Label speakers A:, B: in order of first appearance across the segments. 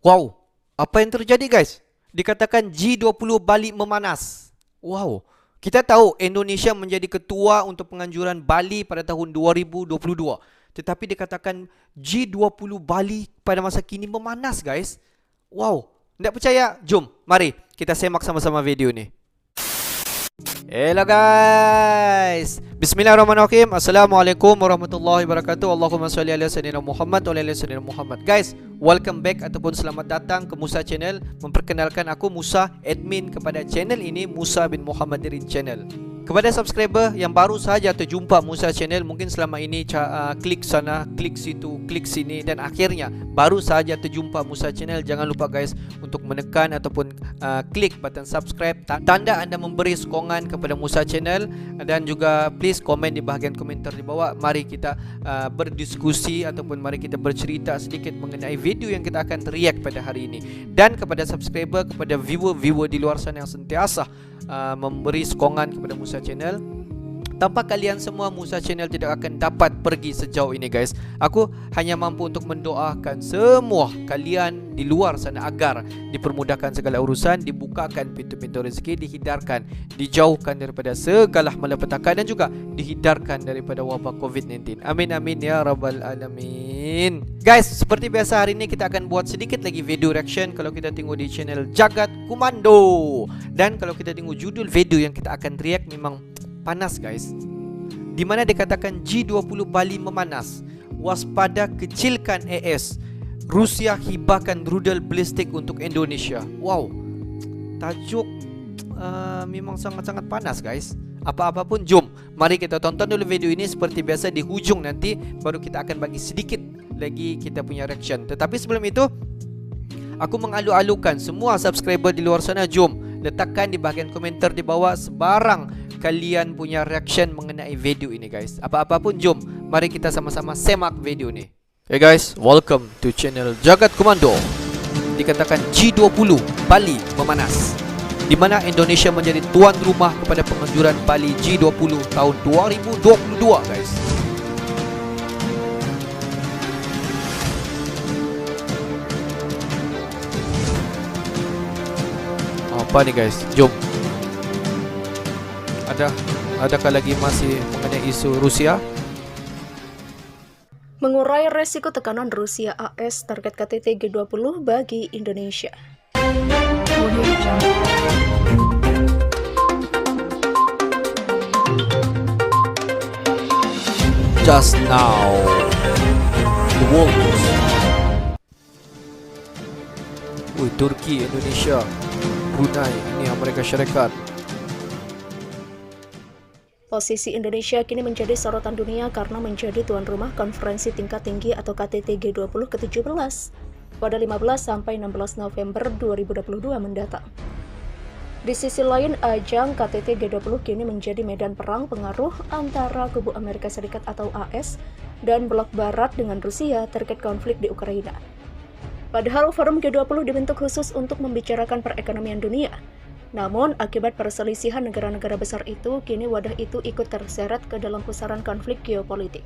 A: Wow, apa yang terjadi guys? Dikatakan G20 Bali memanas. Wow, kita tahu Indonesia menjadi ketua untuk penganjuran Bali pada tahun 2022. Tetapi dikatakan G20 Bali pada masa kini memanas guys. Wow, tidak percaya? Jom, mari kita semak sama-sama video ni. Hello guys, Bismillahirrahmanirrahim. Assalamualaikum warahmatullahi wabarakatuh. Allahumma salli ala sayyidina Muhammad wa ala sayyidina Muhammad. Guys, welcome back ataupun selamat datang ke Musa Channel. Memperkenalkan aku Musa, admin kepada channel ini, Musa bin Muhammad Dirin Channel. Kepada subscriber yang baru sahaja terjumpa Musa Channel, mungkin selama ini klik sana, klik situ, klik sini dan akhirnya baru sahaja terjumpa Musa Channel, jangan lupa guys untuk menekan ataupun klik button subscribe, tanda anda memberi sokongan kepada Musa Channel, dan juga please komen di bahagian komentar di bawah. Mari kita berdiskusi ataupun mari kita bercerita sedikit mengenai video yang kita akan react pada hari ini. Dan kepada subscriber, kepada viewer-viewer di luar sana yang sentiasa memberi sokongan kepada Musa Channel, tanpa kalian semua Musa Channel tidak akan dapat pergi sejauh ini guys. Aku hanya mampu untuk mendoakan semua kalian di luar sana agar dipermudahkan segala urusan, dibukakan pintu-pintu rezeki, dihindarkan, dijauhkan daripada segala malapetaka dan juga dihindarkan daripada wabak COVID-19. Amin amin ya rabbal alamin. Guys, seperti biasa hari ini kita akan buat sedikit lagi video reaction kalau kita tengok di channel Jagat Komando. Dan kalau kita tengok judul video yang kita akan react memang panas guys, di mana dikatakan G20 Bali memanas, waspada kecilkan AS, Rusia hibahkan rudal balistik untuk Indonesia. Wow, tajuk memang sangat-sangat panas guys. Apa-apa pun jom, mari kita tonton dulu video ini. Seperti biasa di hujung nanti baru kita akan bagi sedikit lagi kita punya reaction. Tetapi sebelum itu aku mengalu-alukan semua subscriber di luar sana, jom letakkan di bahagian komentar di bawah sebarang kalian punya reaction mengenai video ini guys. Apa-apa pun jom, mari kita sama-sama semak video ni. Okay guys, welcome to channel Jagat Komando. Dikatakan G20 Bali memanas, di mana Indonesia menjadi tuan rumah kepada penganjuran Bali G20 tahun 2022 guys. Apa ni guys? Jom. Adakah lagi masih mengenai isu Rusia?
B: Mengurai resiko tekanan Rusia AS target KTT G20 bagi Indonesia.
A: Just now, the world news. Turki, Indonesia, Brunei, ini Amerika Syarikat.
B: Posisi Indonesia kini menjadi sorotan dunia karena menjadi tuan rumah konferensi tingkat tinggi atau KTT G20 ke-17 pada 15 sampai 16 November 2022 mendatang. Di sisi lain, ajang KTT G20 kini menjadi medan perang pengaruh antara kubu Amerika Serikat atau AS dan blok barat dengan Rusia terkait konflik di Ukraina. Padahal forum G20 dibentuk khusus untuk membicarakan perekonomian dunia. Namun, akibat perselisihan negara-negara besar itu, kini wadah itu ikut terseret ke dalam pusaran konflik geopolitik.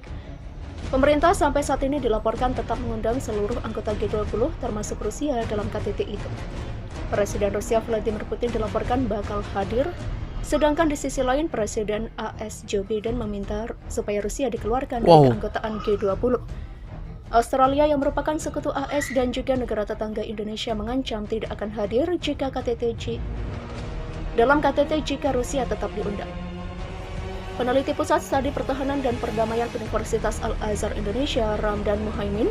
B: Pemerintah sampai saat ini dilaporkan tetap mengundang seluruh anggota G20 termasuk Rusia dalam KTT itu. Presiden Rusia Vladimir Putin dilaporkan bakal hadir, sedangkan di sisi lain Presiden AS Joe Biden meminta supaya Rusia dikeluarkan dari keanggotaan G20. Australia yang merupakan sekutu AS dan juga negara tetangga Indonesia mengancam tidak akan hadir jika dalam KTT jika Rusia tetap diundang. Peneliti Pusat Studi Pertahanan dan Perdamaian Universitas Al-Azhar Indonesia, Ramdan Muhaimin,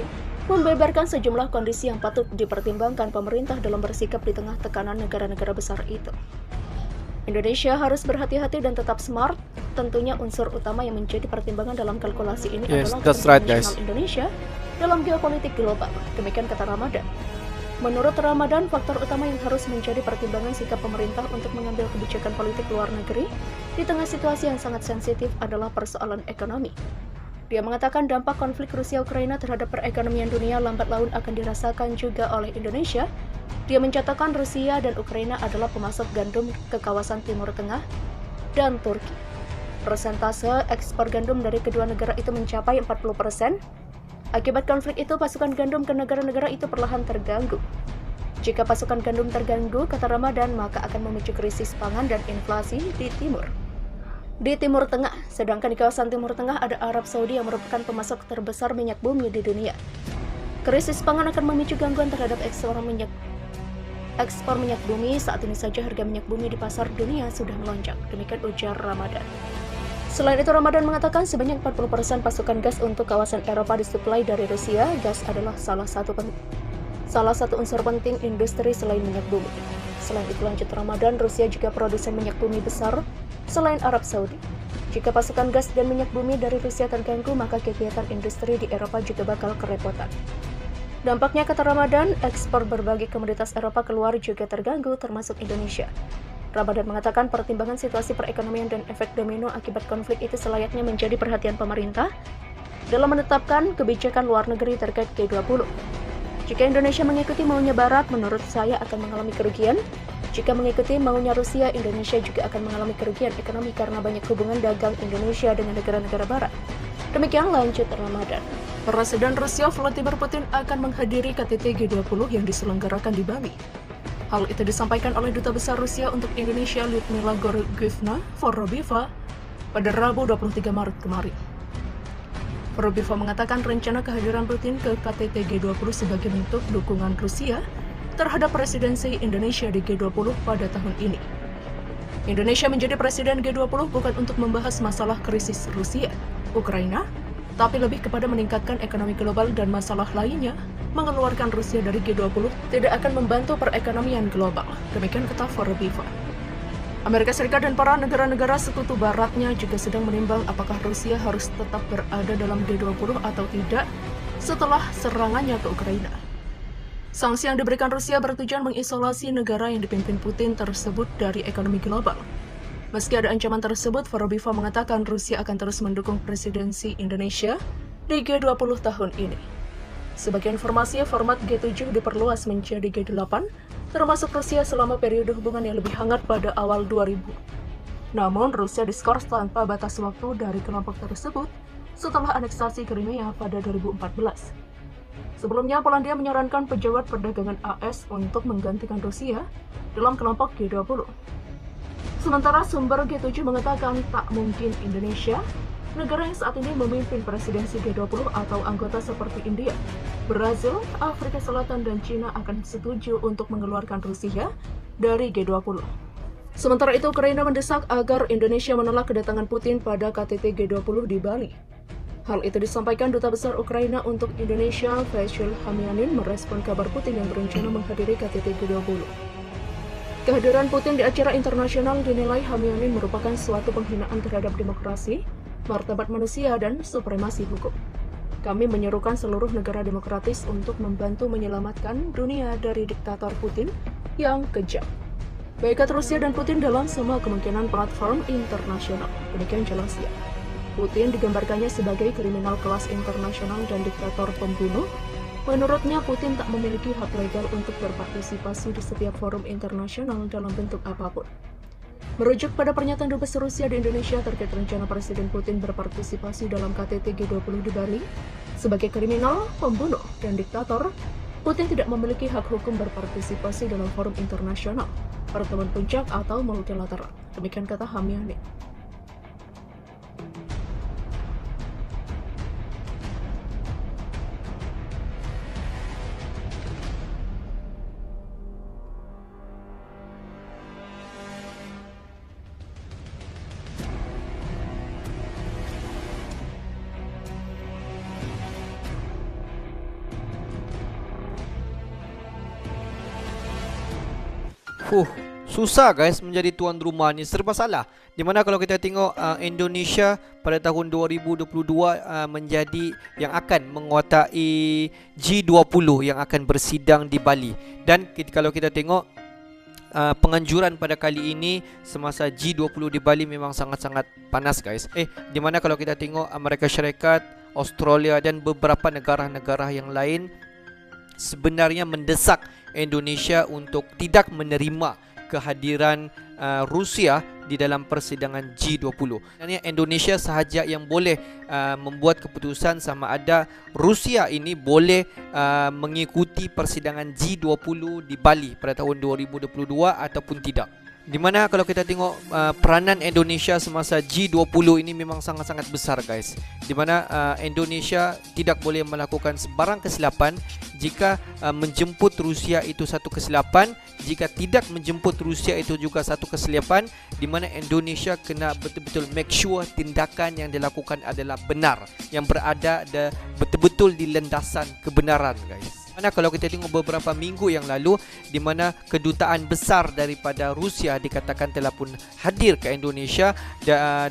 B: membeberkan sejumlah kondisi yang patut dipertimbangkan pemerintah dalam bersikap di tengah tekanan negara-negara besar itu. Indonesia harus berhati-hati dan tetap smart. Tentunya unsur utama yang menjadi pertimbangan dalam kalkulasi ini adalah kepentingan nasional Indonesia dalam geopolitik global. Demikian kata Ramadan. Menurut Ramadan, faktor utama yang harus menjadi pertimbangan sikap pemerintah untuk mengambil kebijakan politik luar negeri di tengah situasi yang sangat sensitif adalah persoalan ekonomi. Dia mengatakan dampak konflik Rusia-Ukraina terhadap perekonomian dunia lambat laun akan dirasakan juga oleh Indonesia. Dia mencatatkan Rusia dan Ukraina adalah pemasok gandum ke kawasan Timur Tengah dan Turki. Persentase ekspor gandum dari kedua negara itu mencapai 40%. Akibat konflik itu, pasokan gandum ke negara-negara itu perlahan terganggu. Jika pasokan gandum terganggu, kata Ramadan, maka akan memicu krisis pangan dan inflasi di Timur Tengah. Sedangkan di kawasan Timur Tengah ada Arab Saudi yang merupakan pemasok terbesar minyak bumi di dunia. Krisis pangan akan memicu gangguan terhadap ekspor minyak bumi. Saat ini saja harga minyak bumi di pasar dunia sudah melonjak. Demikian ujar Ramadan. Selain itu, Ramadan mengatakan sebanyak 40% pasokan gas untuk kawasan Eropa disuplai dari Rusia. Gas adalah salah satu unsur penting industri selain minyak bumi. Selain itu, lanjut Ramadan, Rusia juga produsen minyak bumi besar selain Arab Saudi. Jika pasokan gas dan minyak bumi dari Rusia terganggu, maka kegiatan industri di Eropa juga bakal kerepotan. Dampaknya, kata Ramadan, ekspor berbagai komoditas Eropa keluar juga terganggu, termasuk Indonesia. Ramadan mengatakan pertimbangan situasi perekonomian dan efek domino akibat konflik itu selayaknya menjadi perhatian pemerintah dalam menetapkan kebijakan luar negeri terkait G20. Jika Indonesia mengikuti maunya Barat, menurut saya akan mengalami kerugian. Jika mengikuti maunya Rusia, Indonesia juga akan mengalami kerugian ekonomi karena banyak hubungan dagang Indonesia dengan negara-negara Barat. Demikian lanjut Ramadan. Presiden Rusia Vladimir Putin akan menghadiri KTT G20 yang diselenggarakan di Bali. Hal itu disampaikan oleh Duta Besar Rusia untuk Indonesia Lyudmila Georgievna Vorobieva pada Rabu 23 Maret kemarin. Vorobieva mengatakan rencana kehadiran Putin ke KTT G20 sebagai bentuk dukungan Rusia terhadap presidensi Indonesia di G20 pada tahun ini. Indonesia menjadi presiden G20 bukan untuk membahas masalah krisis Rusia, Ukraina, tapi lebih kepada meningkatkan ekonomi global dan masalah lainnya. Mengeluarkan Rusia dari G20 tidak akan membantu perekonomian global, demikian kata Vorobieva. Amerika Serikat dan para negara-negara sekutu baratnya juga sedang menimbang apakah Rusia harus tetap berada dalam G20 atau tidak setelah serangannya ke Ukraina. Sanksi yang diberikan Rusia bertujuan mengisolasi negara yang dipimpin Putin tersebut dari ekonomi global. Meski ada ancaman tersebut, Vorobieva mengatakan Rusia akan terus mendukung presidensi Indonesia di G20 tahun ini. Sebagai informasi, format G7 diperluas menjadi G8, termasuk Rusia selama periode hubungan yang lebih hangat pada awal 2000. Namun, Rusia diskors tanpa batas waktu dari kelompok tersebut setelah aneksasi Crimea pada 2014. Sebelumnya, Polandia menyarankan pejabat perdagangan AS untuk menggantikan Rusia dalam kelompok G20. Sementara sumber G7 mengatakan tak mungkin Indonesia, negara yang saat ini memimpin presidensi G20 atau anggota seperti India, Brazil, Afrika Selatan, dan Cina akan setuju untuk mengeluarkan Rusia dari G20. Sementara itu, Ukraina mendesak agar Indonesia menolak kedatangan Putin pada KTT G20 di Bali. Hal itu disampaikan Duta Besar Ukraina untuk Indonesia, Vasyl Hamyanin, merespon kabar Putin yang berencana menghadiri KTT G20. Kehadiran Putin di acara internasional dinilai Hamyanin merupakan suatu penghinaan terhadap demokrasi, martabat manusia, dan supremasi hukum. Kami menyerukan seluruh negara demokratis untuk membantu menyelamatkan dunia dari diktator Putin yang kejam. Baikat Rusia dan Putin dalam semua kemungkinan platform internasional. Demikian jelasnya. Putin digambarkannya sebagai kriminal kelas internasional dan diktator pembunuh. Menurutnya, Putin tak memiliki hak legal untuk berpartisipasi di setiap forum internasional dalam bentuk apapun. Merujuk pada pernyataan Dubes Rusia di Indonesia terkait rencana Presiden Putin berpartisipasi dalam KTT G20 di Bali sebagai kriminal, pembunuh, dan diktator, Putin tidak memiliki hak hukum berpartisipasi dalam forum internasional, pertemuan puncak, atau multilateral. Demikian kata Hamyanin.
A: Susah guys menjadi tuan rumah ni, serba salah. Dimana kalau kita tengok Indonesia pada tahun 2022 menjadi yang akan menguatai G20 yang akan bersidang di Bali. Dan kalau kita tengok penganjuran pada kali ini semasa G20 di Bali memang sangat-sangat panas guys. Dimana kalau kita tengok Amerika Syarikat, Australia, dan beberapa negara-negara yang lain sebenarnya mendesak Indonesia untuk tidak menerima kehadiran Rusia di dalam persidangan G20. Sebenarnya Indonesia sahaja yang boleh membuat keputusan sama ada Rusia ini boleh mengikuti persidangan G20 di Bali pada tahun 2022 ataupun tidak. Di mana kalau kita tengok peranan Indonesia semasa G20 ini memang sangat-sangat besar guys. Di mana Indonesia tidak boleh melakukan sebarang kesilapan. Jika menjemput Rusia itu satu kesilapan, jika tidak menjemput Rusia itu juga satu kesilapan, di mana Indonesia kena betul-betul make sure tindakan yang dilakukan adalah benar, yang berada betul-betul di landasan kebenaran guys. Mana kalau kita tengok beberapa minggu yang lalu, di mana kedutaan besar daripada Rusia dikatakan telah pun hadir ke Indonesia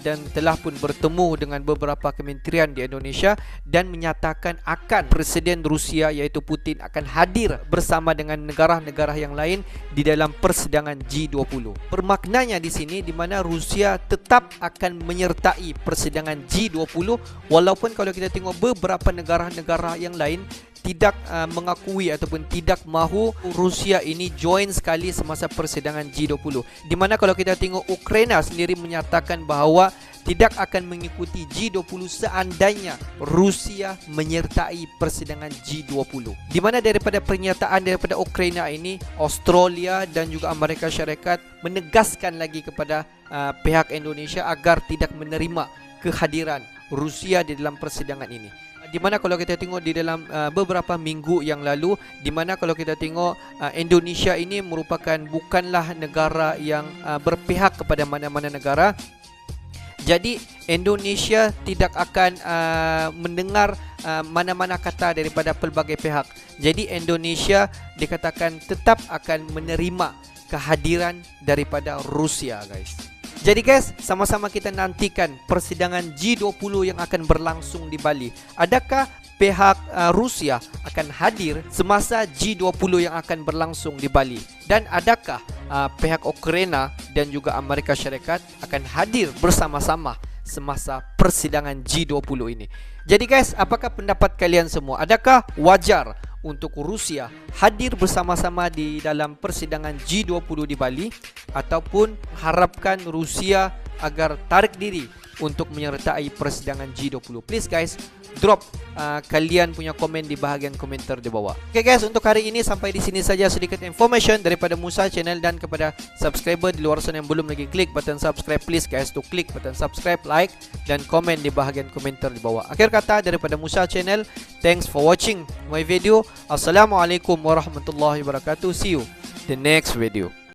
A: dan telah pun bertemu dengan beberapa kementerian di Indonesia dan menyatakan akan Presiden Rusia iaitu Putin akan hadir bersama dengan negara-negara yang lain di dalam persidangan G20. Bermaknanya di sini di mana Rusia tetap akan menyertai persidangan G20 walaupun kalau kita tengok beberapa negara-negara yang lain tidak mengakui ataupun tidak mahu Rusia ini join sekali semasa persidangan G20. Di mana kalau kita tengok Ukraina sendiri menyatakan bahawa tidak akan mengikuti G20 seandainya Rusia menyertai persidangan G20. Di mana daripada pernyataan daripada Ukraina ini, Australia dan juga Amerika Syarikat menegaskan lagi kepada pihak Indonesia agar tidak menerima kehadiran Rusia di dalam persidangan ini. Di mana kalau kita tengok di dalam beberapa minggu yang lalu, di mana kalau kita tengok Indonesia ini merupakan bukanlah negara yang berpihak kepada mana-mana negara. Jadi Indonesia tidak akan mendengar mana-mana kata daripada pelbagai pihak. Jadi Indonesia dikatakan tetap akan menerima kehadiran daripada Rusia guys. Jadi guys, sama-sama kita nantikan persidangan G20 yang akan berlangsung di Bali. Adakah pihak Rusia akan hadir semasa G20 yang akan berlangsung di Bali? Dan adakah pihak Ukraina dan juga Amerika Syarikat akan hadir bersama-sama semasa persidangan G20 ini? Jadi guys, apakah pendapat kalian semua? Adakah wajar untuk Rusia hadir bersama-sama di dalam persidangan G20 di Bali ataupun harapkan Rusia agar tarik diri untuk menyertai persidangan G20? Please guys, drop kalian punya komen di bahagian komentar di bawah. Oke guys, untuk hari ini sampai di sini saja sedikit information daripada Musa Channel, dan kepada subscriber di luar sana yang belum lagi klik button subscribe, please guys to klik button subscribe, like dan komen di bahagian komentar di bawah. Akhir kata daripada Musa Channel, thanks for watching my video. Assalamualaikum warahmatullahi wabarakatuh. See you the next video.